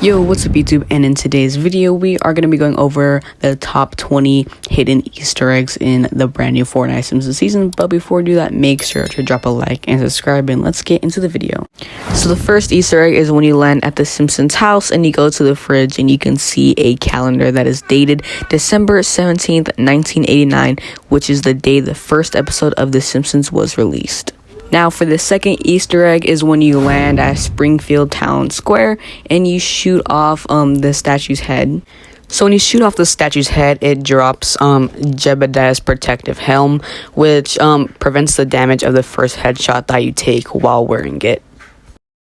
Yo, what's up YouTube? And in today's video, we are going to be going over the top 20 hidden Easter eggs in the brand new Fortnite Simpsons season. But before we do that, make sure to drop a like and subscribe, and let's get into the video. So the first Easter egg is when you land at the Simpsons house and you go to the fridge and you can see a calendar that is dated December 17th, 1989, which is the day the first episode of The Simpsons was released. Now, for the second Easter egg is when you land at Springfield Town Square and you shoot off the statue's head. So when you shoot off the statue's head, it drops Jebediah's protective helm, which prevents the damage of the first headshot that you take while wearing it.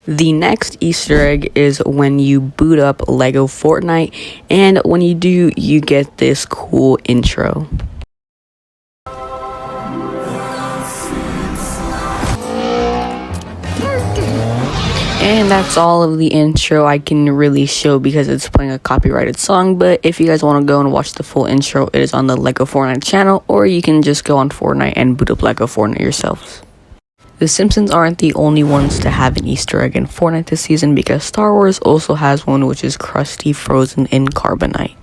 The next Easter egg is when you boot up Lego Fortnite, and when you do, you get this cool intro. And that's all of the intro I can really show because it's playing a copyrighted song. But if you guys want to go and watch the full intro, it is on the Lego Fortnite channel, or you can just go on Fortnite and boot up Lego Fortnite yourselves. The Simpsons aren't the only ones to have an Easter egg in Fortnite this season, because Star Wars also has one, which is Krusty frozen in carbonite.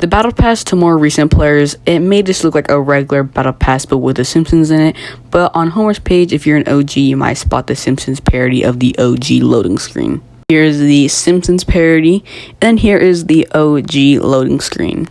The Battle Pass, to more recent players, it may just look like a regular Battle Pass but with The Simpsons in it, but on Homer's page, if you're an OG, you might spot the Simpsons parody of the OG loading screen. Here's the Simpsons parody, and here is the OG loading screen.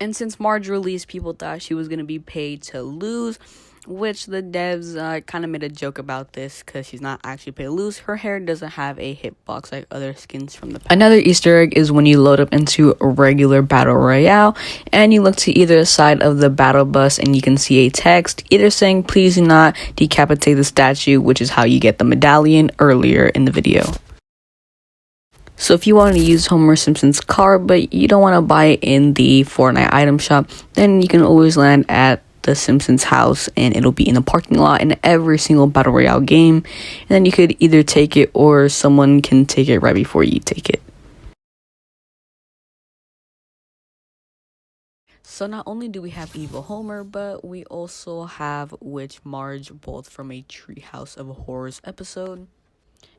And since Marge released, people thought she was going to be paid to lose, which the devs kind of made a joke about this because she's not actually paid to lose. Her hair doesn't have a hitbox like other skins from the past. Another Easter egg is when you load up into a regular battle royale and you look to either side of the battle bus and you can see a text either saying please do not decapitate the statue, which is how you get the medallion earlier in the video. So if you want to use Homer Simpson's car but you don't want to buy it in the Fortnite item shop, then you can always land at the Simpsons house and it'll be in the parking lot in every single battle royale game, and then you could either take it or someone can take it right before you take it. So not only do we have evil Homer, but we also have Witch Marge, both from a Treehouse of Horrors episode.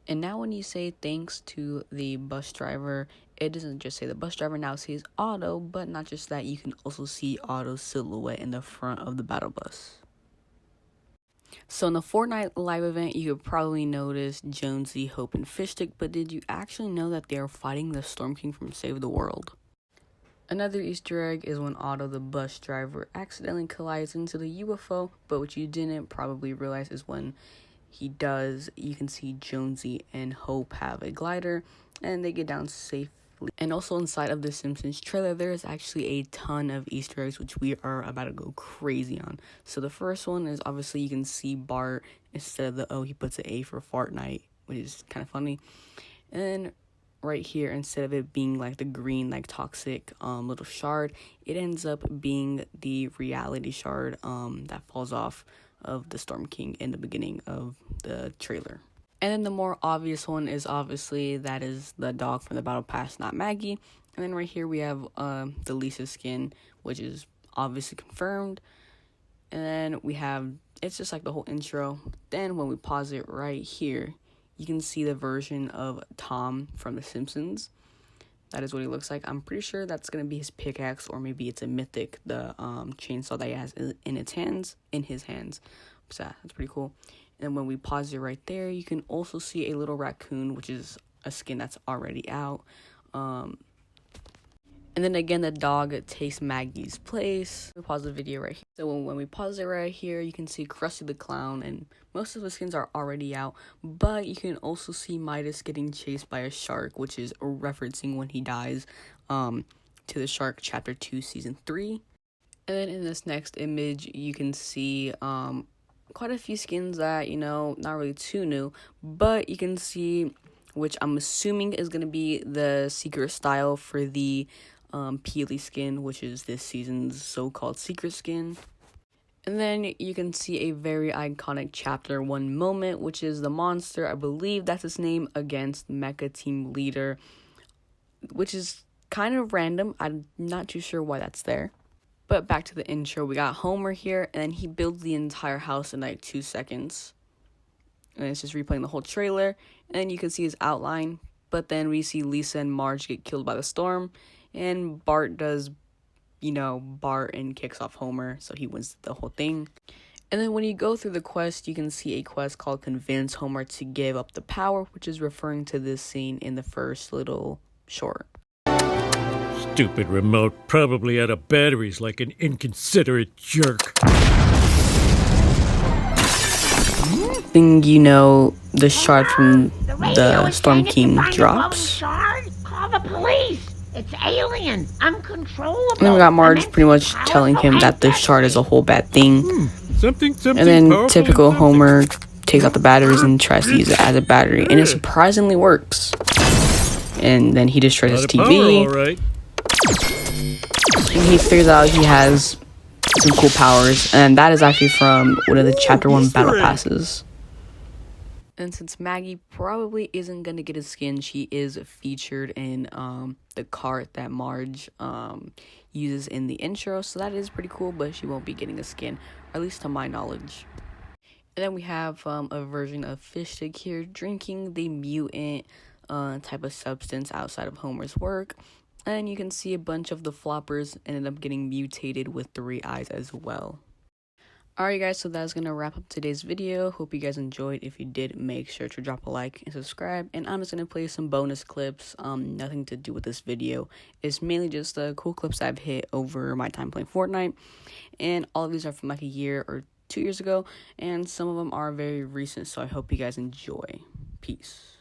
And now when you say thanks to the bus driver, it doesn't just say the bus driver now sees Otto, but not just that, you can also see Otto's silhouette in the front of the battle bus. So in the Fortnite live event, you could probably notice Jonesy, Hope, and Fishstick, but did you actually know that they are fighting the Storm King from Save the World? Another Easter egg is when Otto, the bus driver, accidentally collides into the UFO, but what you didn't probably realize is when he does, you can see Jonesy and Hope have a glider and they get down safely. And also inside of the Simpsons trailer, there is actually a ton of Easter eggs which we are about to go crazy on. So the first one is obviously you can see Bart, instead of the O, he puts an A for Fortnite, which is kind of funny. And then right here, instead of it being like the green like toxic little shard, it ends up being the reality shard that falls off of the Storm King in the beginning of the trailer. And then the more obvious one is obviously that is the dog from the Battle Pass, not Maggie. And then right here we have the Lisa skin, which is obviously confirmed. And then we have, it's just like the whole intro. Then when we pause it right here, you can see the version of Tom from The Simpsons. That is what he looks like. I'm pretty sure that's going to be his pickaxe, or maybe it's a mythic, the chainsaw that he has in his hands. So that's pretty cool. And then when we pause it right there, you can also see a little raccoon, which is a skin that's already out. And then again, the dog takes Maggie's place. We pause the video right here. So when we pause it right here, you can see Krusty the Clown, and most of the skins are already out. But you can also see Midas getting chased by a shark, which is referencing when he dies to the Shark Chapter 2, Season 3. And then in this next image, you can see quite a few skins that, you know, not really too new. But you can see, which I'm assuming is going to be the secret style for the Peely skin, which is this season's so-called secret skin. And then you can see a very iconic Chapter 1 moment, which is the monster, I believe that's his name, against Mecha Team Leader, which is kind of random. I'm not too sure why that's there. But back to the intro, we got Homer here, and then he builds the entire house in like 2 seconds. And it's just replaying the whole trailer, and then you can see his outline. But then we see Lisa and Marge get killed by the storm, and Bart does, Bart and kicks off Homer, so he wins the whole thing. And then when you go through the quest, you can see a quest called Convince Homer to Give Up the Power, which is referring to this scene in the first little short. Stupid remote, probably out of batteries like an inconsiderate jerk. Thing the shard from the Storm King drops. Call the police. It's alien, uncontrollable. And then we got Marge pretty much telling him that the shard is a whole bad thing. Something And then typical and Homer takes out the batteries and tries to use it as a battery, and it surprisingly works. And then he destroys his TV. Power, all right. And he figures out he has some cool powers, and that is actually from one of the chapter 1 battle passes. And since Maggie probably isn't gonna get a skin, she is featured in the cart that Marge uses in the intro, so that is pretty cool, but she won't be getting a skin, or at least to my knowledge. And then we have a version of Fish Stick here drinking the mutant type of substance outside of Homer's work. And you can see a bunch of the floppers ended up getting mutated with 3 eyes as well. Alright guys, so that's going to wrap up today's video. Hope you guys enjoyed. If you did, make sure to drop a like and subscribe. And I'm just going to play some bonus clips, nothing to do with this video. It's mainly just cool clips I've hit over my time playing Fortnite. And all of these are from like a year or 2 years ago. And some of them are very recent, so I hope you guys enjoy. Peace.